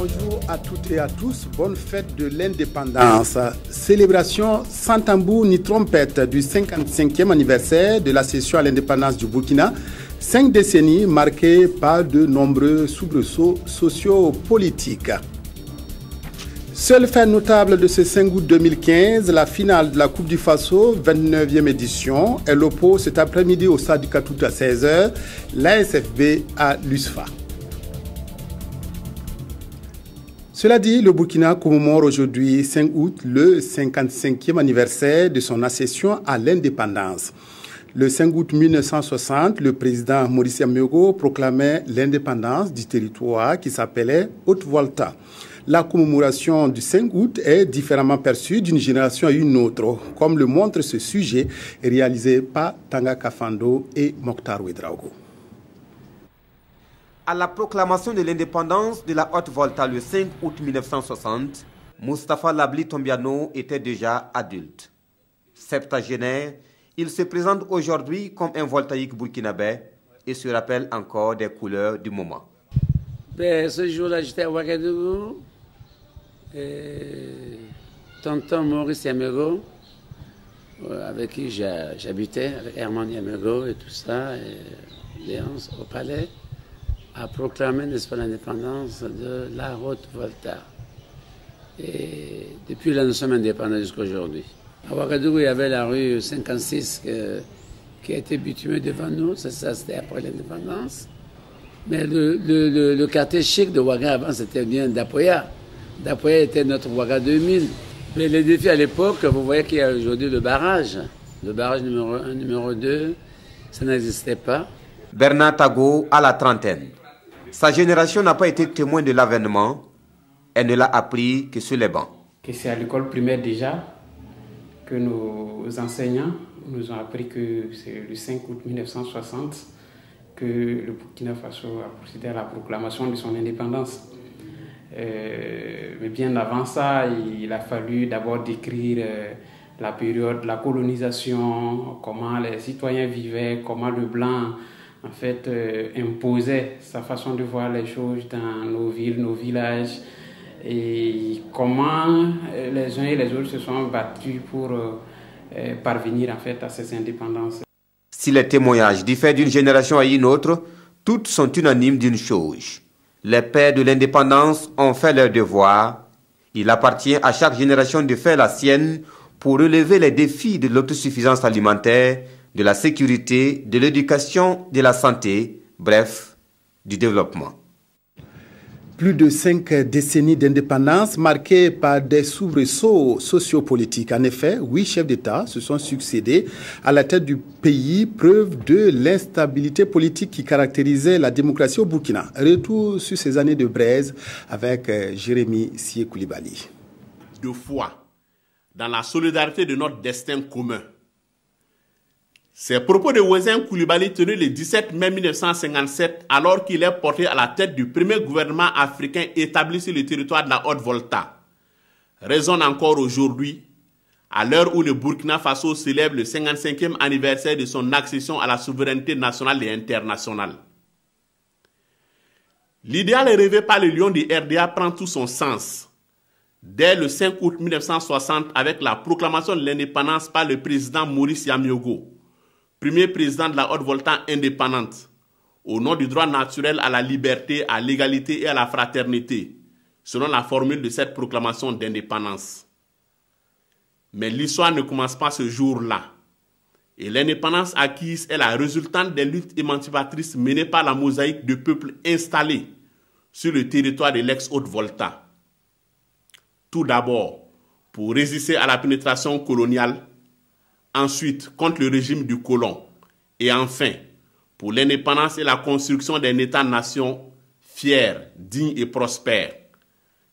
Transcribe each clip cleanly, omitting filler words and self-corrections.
Bonjour à toutes et à tous, bonne fête de l'indépendance. Célébration sans tambour ni trompette du 55e anniversaire de la cession à l'indépendance du Burkina. 5 décennies marquées par de nombreux soubresauts sociopolitiques. Seul fait notable de ce 5 août 2015, la finale de la Coupe du Faso, 29e édition, elle oppose cet après-midi au stade du Katout à 16h, l'ASFB à l'USFA. Cela dit, le Burkina commémore aujourd'hui 5 août le 55e anniversaire de son accession à l'indépendance. Le 5 août 1960, le président Maurice Yamego proclamait l'indépendance du territoire qui s'appelait Haute-Volta. La commémoration du 5 août est différemment perçue d'une génération à une autre, comme le montre ce sujet réalisé par Tanga Kafando et Mokhtar Ouedraogo. À la proclamation de l'indépendance de la Haute-Volta le 5 août 1960, Mustapha Labli Tombiano était déjà adulte. Septagénaire, il se présente aujourd'hui comme un voltaïque burkinabé et se rappelle encore des couleurs du moment. Ce jour-là, j'étais à Ouagadougou. Tonton Maurice Yamego, avec qui j'habitais, avec Herman Yamego et tout ça, et Léonce au palais, a proclamé l'indépendance de la Haute-Volta. Et depuis là, nous sommes indépendants jusqu'à aujourd'hui. À Ouagadougou, il y avait la rue 56 qui a été bitumée devant nous, ça c'était après l'indépendance. Mais le quartier chic de Ouaga avant, c'était bien Dapoya. Dapoya était notre Ouaga 2000. Mais les défis à l'époque, vous voyez qu'il y a aujourd'hui le barrage. Le barrage numéro 1, numéro 2, ça n'existait pas. Bernard Tago a la trentaine. Sa génération n'a pas été témoin de l'avènement. Elle ne l'a appris que sur les bancs. C'est à l'école primaire déjà que nos enseignants nous ont appris que c'est le 5 août 1960 que le Burkina Faso a procédé à la proclamation de son indépendance. Mais bien avant ça, il a fallu d'abord décrire la période de la colonisation, comment les citoyens vivaient, comment le blanc en fait imposait sa façon de voir les choses dans nos villes, nos villages, et comment les uns et les autres se sont battus pour parvenir en fait à ces indépendances. Si les témoignages diffèrent d'une génération à une autre, toutes sont unanimes d'une chose. Les pères de l'indépendance ont fait leur devoir. Il appartient à chaque génération de faire la sienne pour relever les défis de l'autosuffisance alimentaire, de la sécurité, de l'éducation, de la santé, bref, du développement. Plus de 5 décennies d'indépendance marquées par des soubresauts sociopolitiques. En effet, 8 chefs d'État se sont succédés à la tête du pays, preuve de l'instabilité politique qui caractérisait la démocratie au Burkina. Retour sur ces années de braise avec Jérémy Sié Koulibaly. De foi dans la solidarité de notre destin commun. Ces propos de Wezin Koulibaly tenus le 17 mai 1957 alors qu'il est porté à la tête du premier gouvernement africain établi sur le territoire de la Haute-Volta résonnent encore aujourd'hui à l'heure où le Burkina Faso célèbre le 55e anniversaire de son accession à la souveraineté nationale et internationale. L'idéal rêvé par le lion du RDA prend tout son sens dès le 5 août 1960 avec la proclamation de l'indépendance par le président Maurice Yamego, premier président de la Haute-Volta indépendante, au nom du droit naturel à la liberté, à l'égalité et à la fraternité, selon la formule de cette proclamation d'indépendance. Mais l'histoire ne commence pas ce jour-là. Et l'indépendance acquise est la résultante des luttes émancipatrices menées par la mosaïque de peuples installés sur le territoire de l'ex-Haute-Volta. Tout d'abord, pour résister à la pénétration coloniale, ensuite contre le régime du colon, et enfin pour l'indépendance et la construction d'un État-nation fier, digne et prospère.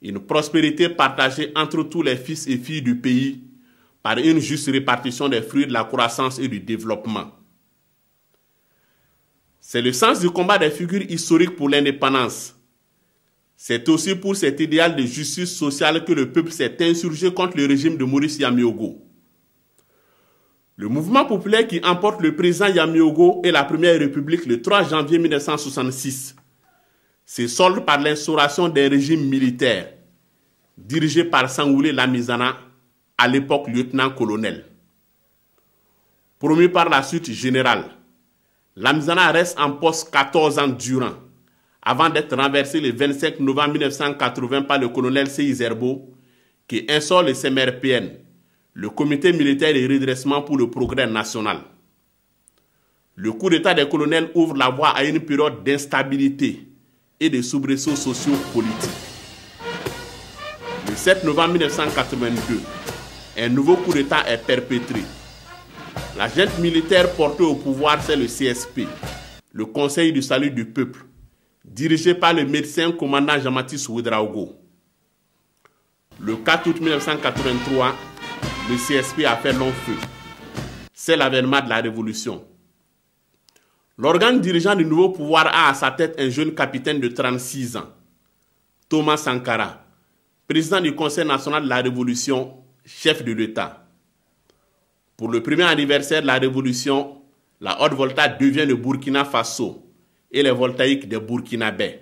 Une prospérité partagée entre tous les fils et filles du pays par une juste répartition des fruits de la croissance et du développement. C'est le sens du combat des figures historiques pour l'indépendance. C'est aussi pour cet idéal de justice sociale que le peuple s'est insurgé contre le régime de Maurice Yamego. Le mouvement populaire qui emporte le président Yamego et la Première République le 3 janvier 1966 se solde par l'instauration d'un régime militaire dirigé par Sangoulé Lamizana, à l'époque lieutenant-colonel. Promu par la suite générale, Lamizana reste en poste 14 ans durant, avant d'être renversé le 25 novembre 1980 par le colonel Seyi Zerbo, qui instaure le CMRPN, le Comité militaire de redressement pour le progrès national. Le coup d'État des colonels ouvre la voie à une période d'instabilité et de soubresauts sociaux politiques. Le 7 novembre 1982, un nouveau coup d'État est perpétré. La junte militaire portée au pouvoir, c'est le CSP, le Conseil du salut du peuple, dirigé par le médecin commandant Jean-Baptiste Ouedraogo. Le 4 août 1983, le CSP a fait long feu. C'est l'avènement de la révolution. L'organe dirigeant du nouveau pouvoir a à sa tête un jeune capitaine de 36 ans, Thomas Sankara, président du Conseil national de la Révolution, chef de l'État. Pour le premier anniversaire de la Révolution, la Haute-Volta devient le Burkina Faso et les voltaïques des Burkinabés.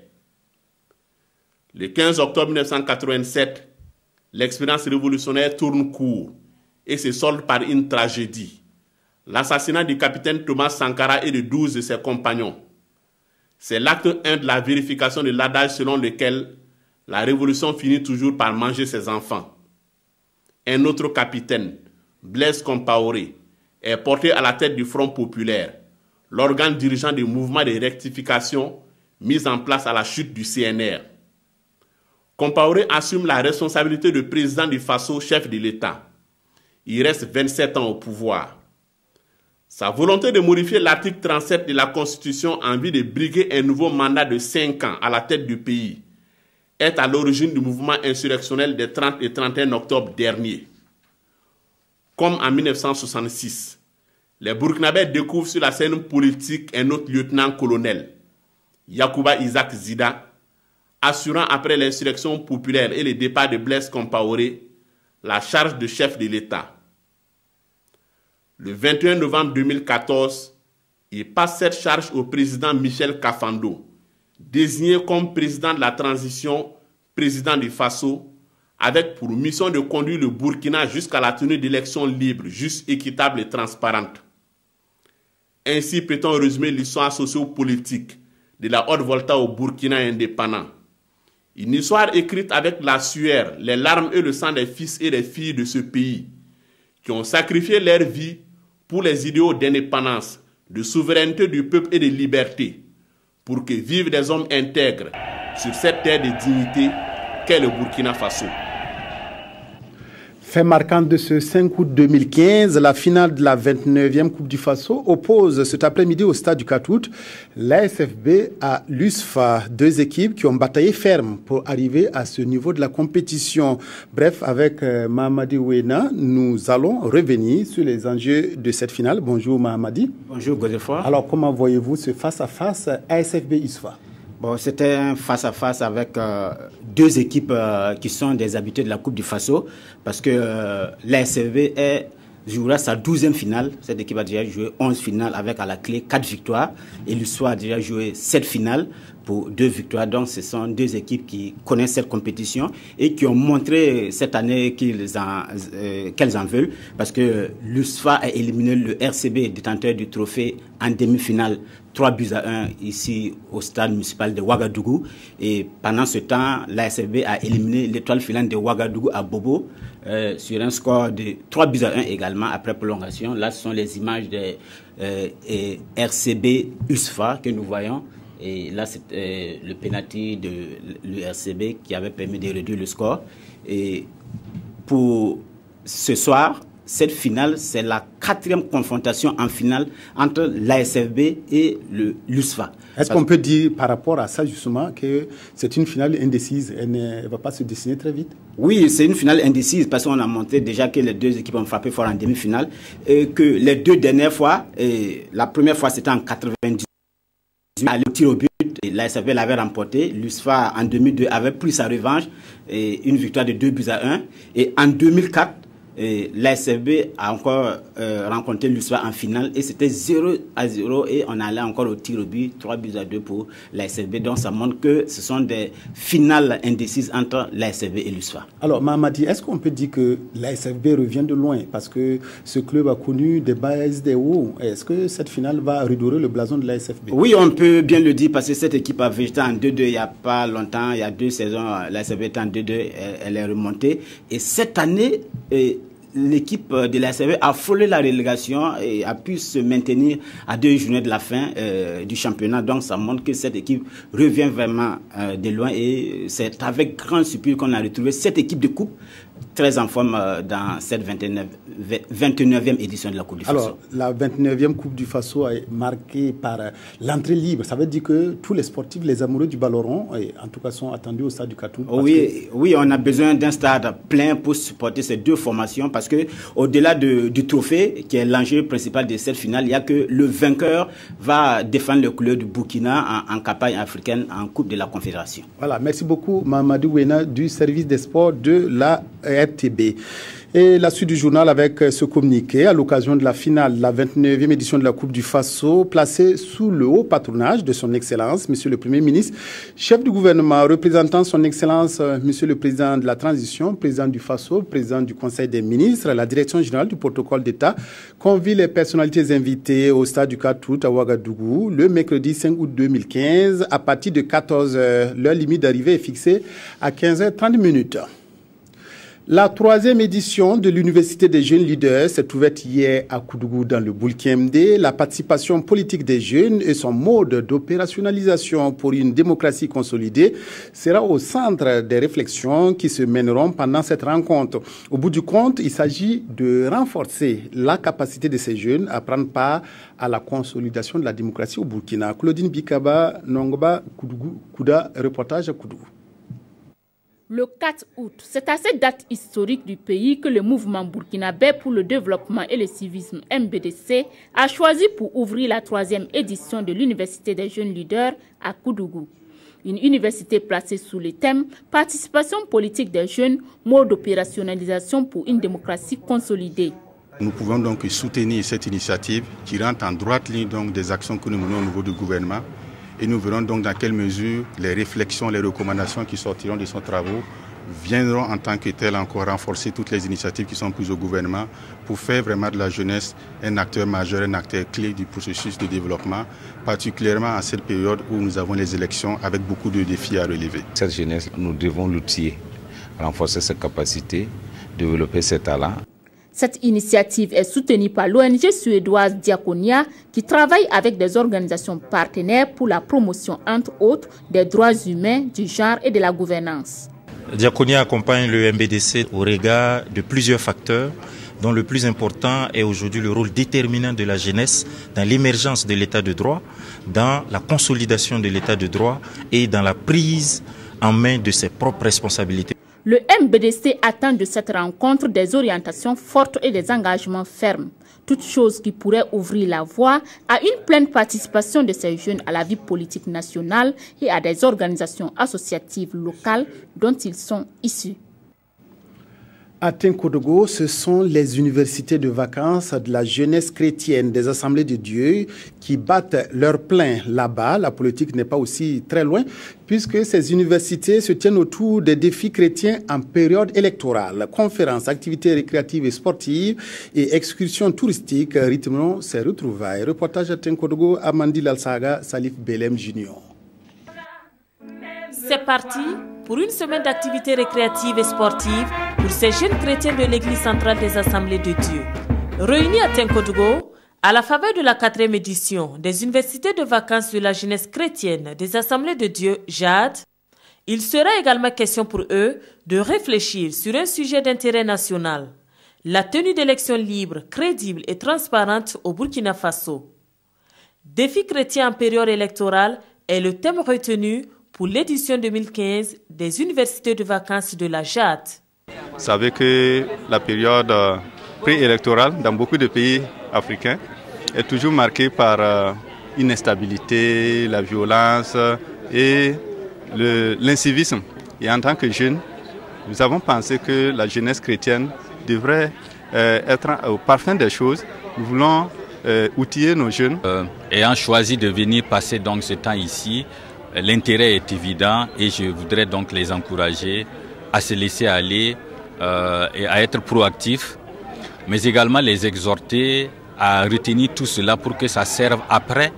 Le 15 octobre 1987, l'expérience révolutionnaire tourne court et se solde par une tragédie. L'assassinat du capitaine Thomas Sankara et de 12 de ses compagnons. C'est l'acte 1 de la vérification de l'adage selon lequel la révolution finit toujours par manger ses enfants. Un autre capitaine, Blaise Compaoré, est porté à la tête du Front populaire, l'organe dirigeant du mouvement de rectification mis en place à la chute du CNR. Compaoré assume la responsabilité de président du Faso, chef de l'État. Il reste 27 ans au pouvoir. Sa volonté de modifier l'article 37 de la Constitution en vue de briguer un nouveau mandat de 5 ans à la tête du pays est à l'origine du mouvement insurrectionnel des 30 et 31 octobre dernier. Comme en 1966, les Burkinabés découvrent sur la scène politique un autre lieutenant-colonel, Yacouba Isaac Zida, assurant après l'insurrection populaire et le départ de Blaise Compaoré la charge de chef de l'État. Le 21 novembre 2014, il passe cette charge au président Michel Kafando, désigné comme président de la transition, président du Faso, avec pour mission de conduire le Burkina jusqu'à la tenue d'élections libres, justes, équitables et transparentes. Ainsi peut-on résumer l'histoire socio-politique de la Haute-Volta au Burkina indépendant. Une histoire écrite avec la sueur, les larmes et le sang des fils et des filles de ce pays, qui ont sacrifié leur vie pour les idéaux d'indépendance, de souveraineté du peuple et de liberté, pour que vivent des hommes intègres sur cette terre de dignité qu'est le Burkina Faso. Fait marquant de ce 5 août 2015, la finale de la 29e Coupe du Faso oppose cet après-midi au stade du 4 août l'ASFB à l'USFA, deux équipes qui ont bataillé ferme pour arriver à ce niveau de la compétition. Bref, avec Mahamadi Ouena, nous allons revenir sur les enjeux de cette finale. Bonjour Mahamadi. Bonjour Godefroy. Alors comment voyez-vous ce face-à-face ASFB-USFA? Bon, c'était un face-à-face avec deux équipes qui sont des habitués de la Coupe du Faso, parce que l'ASFB jouera sa 12e finale. Cette équipe a déjà joué 11 finales avec à la clé 4 victoires. Et l'USFA a déjà joué 7 finales pour 2 victoires. Donc ce sont deux équipes qui connaissent cette compétition et qui ont montré cette année qu'elles en veulent, parce que l'USFA a éliminé le RCB, détenteur du trophée, en demi-finale 3-1 ici au stade municipal de Ouagadougou. Et pendant ce temps, l'ASFB a éliminé l'étoile filante de Ouagadougou à Bobo sur un score de 3-1 également après prolongation. Là, ce sont les images de RCB-USFA que nous voyons. Et là, c'est le penalty de l'URCB qui avait permis de réduire le score. Et pour ce soir, cette finale, c'est la 4e confrontation en finale entre l'ASFB et l'USFA. Est-ce qu'on peut dire par rapport à ça justement que c'est une finale indécise, elle ne va pas se dessiner très vite? Oui, c'est une finale indécise parce qu'on a montré déjà que les deux équipes ont frappé fort en demi-finale et que les deux dernières fois, la première fois c'était en 98, le tir au but, l'ASFB l'avait remporté. L'USFA en 2002 avait pris sa revanche et une victoire de 2-1. Et en 2004, l'ASFB a encore rencontré l'USFA en finale et c'était 0-0 et on allait encore au tir au but, 3-2 pour l'ASFB. Donc ça montre que ce sont des finales indécises entre l'ASFB et l'USFA. Alors Mamadi, est-ce qu'on peut dire que l'ASFB revient de loin parce que ce club a connu des bas et des hauts? Est-ce que cette finale va redorer le blason de l'ASFB? Oui, on peut bien le dire parce que cette équipe a végété en 2-2 il n'y a pas longtemps, il y a 2 saisons, l'ASFB était en 2-2, elle est remontée. Et cette année, l'équipe de l'ASFB a frôlé la relégation et a pu se maintenir à 2 journées de la fin du championnat. Donc ça montre que cette équipe revient vraiment de loin et c'est avec grande surprise qu'on a retrouvé cette équipe de coupe très en forme dans cette 29e édition de la Coupe du Faso. Alors, la 29e Coupe du Faso est marquée par l'entrée libre. Ça veut dire que tous les sportifs, les amoureux du ballon rond, en tout cas, sont attendus au stade du Katoum. Oui, on a besoin d'un stade plein pour supporter ces 2 formations parce que au-delà du trophée, qui est l'enjeu principal de cette finale, il y a que le vainqueur va défendre le couleur du Burkina en campagne africaine en Coupe de la Confédération. Voilà, merci beaucoup Mamadou Wena du service des sports de la RTB. Et la suite du journal avec ce communiqué à l'occasion de la finale, la 29e édition de la Coupe du Faso, placée sous le haut patronage de son Excellence, Monsieur le Premier ministre, chef du gouvernement, représentant son Excellence, Monsieur le Président de la Transition, Président du Faso, Président du Conseil des ministres, la Direction générale du protocole d'État, convie les personnalités invitées au stade du 4 août à Ouagadougou le mercredi 5 août 2015 à partir de 14h. L'heure limite d'arrivée est fixée à 15h30. La 3e édition de l'Université des jeunes leaders s'est ouverte hier à Koudougou dans le Boulkemde. La participation politique des jeunes et son mode d'opérationnalisation pour une démocratie consolidée sera au centre des réflexions qui se mèneront pendant cette rencontre. Au bout du compte, il s'agit de renforcer la capacité de ces jeunes à prendre part à la consolidation de la démocratie au Burkina. Claudine Bikaba, Nongba, Koudougou, Kouda, reportage à Koudougou. Le 4 août, c'est à cette date historique du pays que le mouvement burkinabé pour le développement et le civisme MBDC a choisi pour ouvrir la 3e édition de l'Université des jeunes leaders à Koudougou. Une université placée sous le thème « Participation politique des jeunes, mode d'opérationnalisation pour une démocratie consolidée ». Nous pouvons donc soutenir cette initiative qui rentre en droite ligne donc des actions que nous menons au niveau du gouvernement. Et nous verrons donc dans quelle mesure les réflexions, les recommandations qui sortiront de son travaux viendront en tant que telles encore renforcer toutes les initiatives qui sont prises au gouvernement pour faire vraiment de la jeunesse un acteur majeur, un acteur clé du processus de développement, particulièrement à cette période où nous avons les élections avec beaucoup de défis à relever. Cette jeunesse, nous devons l'outiller, renforcer ses capacités, développer ses talents. Cette initiative est soutenue par l'ONG suédoise Diakonia qui travaille avec des organisations partenaires pour la promotion, entre autres, des droits humains, du genre et de la gouvernance. Diakonia accompagne le MBDC au regard de plusieurs facteurs, dont le plus important est aujourd'hui le rôle déterminant de la jeunesse dans l'émergence de l'état de droit, dans la consolidation de l'état de droit et dans la prise en main de ses propres responsabilités. Le MBDC attend de cette rencontre des orientations fortes et des engagements fermes, toutes choses qui pourraient ouvrir la voie à une pleine participation de ces jeunes à la vie politique nationale et à des organisations associatives locales dont ils sont issus. À Tinkodogo, ce sont les universités de vacances de la jeunesse chrétienne des Assemblées de Dieu qui battent leur plein là-bas. La politique n'est pas aussi très loin puisque ces universités se tiennent autour des défis chrétiens en période électorale. Conférences, activités récréatives et sportives et excursions touristiques rythmeront ces retrouvailles. Reportage à Tinkodogo, Amandi Lalsaga, Salif Belem Junior. C'est parti pour une semaine d'activités récréatives et sportives pour ces jeunes chrétiens de l'église centrale des Assemblées de Dieu. Réunis à Tinkodogo, à la faveur de la 4e édition des universités de vacances de la jeunesse chrétienne des Assemblées de Dieu, JAD, il sera également question pour eux de réfléchir sur un sujet d'intérêt national, la tenue d'élections libres, crédibles et transparentes au Burkina Faso. Défi chrétien en période électorale est le thème retenu pour l'édition 2015 des universités de vacances de la JAD. Vous savez que la période préélectorale dans beaucoup de pays africains est toujours marquée par une instabilité, la violence et l'incivisme. Et en tant que jeunes, nous avons pensé que la jeunesse chrétienne devrait être au parfum des choses. Nous voulons outiller nos jeunes. Ayant choisi de venir passer donc ce temps ici, l'intérêt est évident et je voudrais donc les encourager à se laisser aller et à être proactifs, mais également les exhorter à retenir tout cela pour que ça serve après,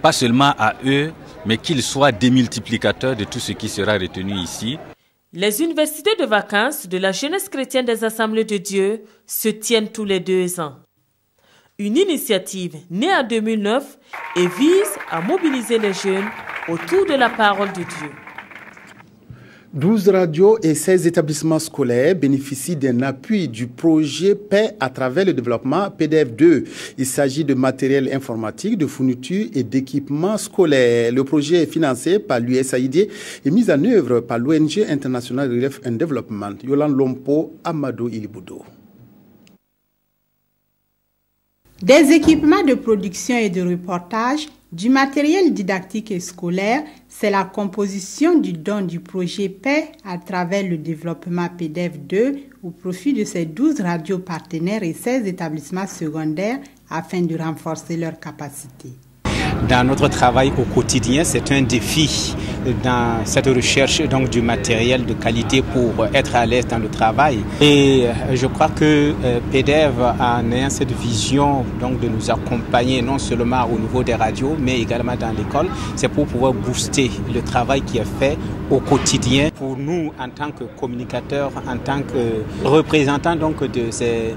pas seulement à eux, mais qu'ils soient démultiplicateurs de tout ce qui sera retenu ici. Les universités de vacances de la jeunesse chrétienne des Assemblées de Dieu se tiennent tous les 2 ans. Une initiative née en 2009 et vise à mobiliser les jeunes autour de la parole de Dieu. 12 radios et 16 établissements scolaires bénéficient d'un appui du projet Paix à travers le développement PDF2. Il s'agit de matériel informatique, de fournitures et d'équipements scolaires. Le projet est financé par l'USAID et mis en œuvre par l'ONG International Relief and Development. Yolande Lompo, Amadou Iliboudo. Des équipements de production et de reportage, du matériel didactique et scolaire, c'est la composition du don du projet Paix à travers le développement PDF2 au profit de ces 12 radios partenaires et 16 établissements secondaires afin de renforcer leurs capacités. Dans notre travail au quotidien, c'est un défi dans cette recherche donc, du matériel de qualité pour être à l'aise dans le travail. Et je crois que PDF, en ayant cette vision donc, de nous accompagner non seulement au niveau des radios, mais également dans l'école, c'est pour pouvoir booster le travail qui est fait au quotidien. Pour nous, en tant que communicateurs, en tant que représentants donc, de ces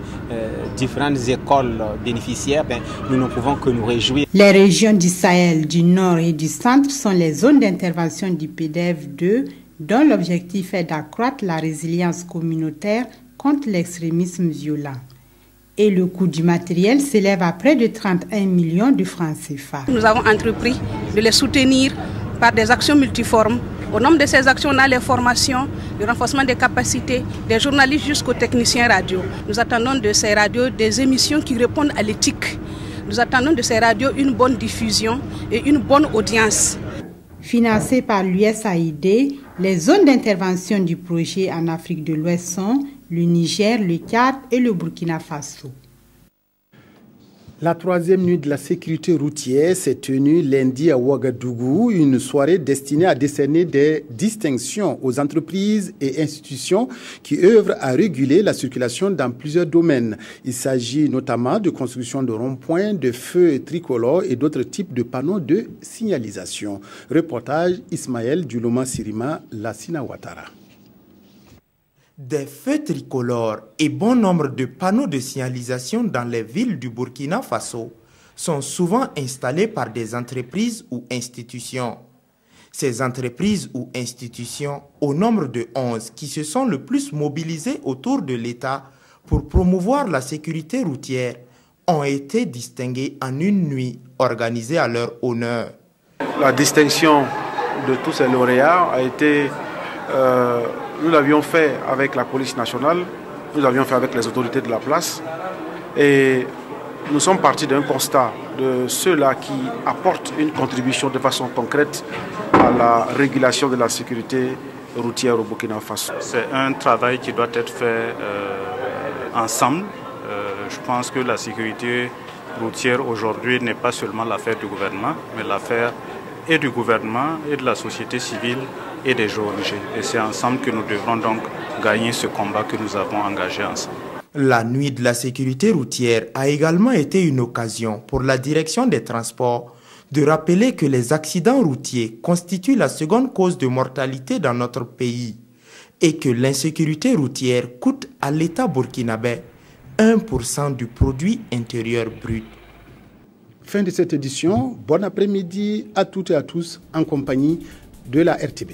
différentes écoles bénéficiaires, nous ne pouvons que nous réjouir. Les régions du Sahel, du Nord et du Centre sont les zones d'intervention du PDF2 dont l'objectif est d'accroître la résilience communautaire contre l'extrémisme violent. Et le coût du matériel s'élève à près de 31 millions de francs CFA. Nous avons entrepris de les soutenir par des actions multiformes. Au nombre de ces actions, on a les formations, le renforcement des capacités, des journalistes jusqu'aux techniciens radio. Nous attendons de ces radios des émissions qui répondent à l'éthique. Nous attendons de ces radios une bonne diffusion et une bonne audience. Financées par l'USAID, les zones d'intervention du projet en Afrique de l'Ouest sont le Niger, le Tchad et le Burkina Faso. La 3e nuit de la sécurité routière s'est tenue lundi à Ouagadougou, une soirée destinée à décerner des distinctions aux entreprises et institutions qui œuvrent à réguler la circulation dans plusieurs domaines. Il s'agit notamment de construction de ronds-points, de feux tricolores et d'autres types de panneaux de signalisation. Reportage Ismaël Duloma Sirima, Lassina Ouattara. Des feux tricolores et bon nombre de panneaux de signalisation dans les villes du Burkina Faso sont souvent installés par des entreprises ou institutions. Ces entreprises ou institutions, au nombre de 11, qui se sont le plus mobilisées autour de l'État pour promouvoir la sécurité routière, ont été distinguées en une nuit organisée à leur honneur. La distinction de tous ces lauréats a été... nous l'avions fait avec la police nationale, nous l'avions fait avec les autorités de la place et nous sommes partis d'un constat de ceux-là qui apportent une contribution de façon concrète à la régulation de la sécurité routière au Burkina Faso. C'est un travail qui doit être fait ensemble. Je pense que la sécurité routière aujourd'hui n'est pas seulement l'affaire du gouvernement, mais l'affaire et du gouvernement et de la société civile et des ONG. Et c'est ensemble que nous devrons donc gagner ce combat que nous avons engagé ensemble. La nuit de la sécurité routière a également été une occasion pour la direction des transports de rappeler que les accidents routiers constituent la seconde cause de mortalité dans notre pays et que l'insécurité routière coûte à l'État burkinabé 1% du produit intérieur brut. Fin de cette édition. Bon après-midi à toutes et à tous en compagnie de la RTB.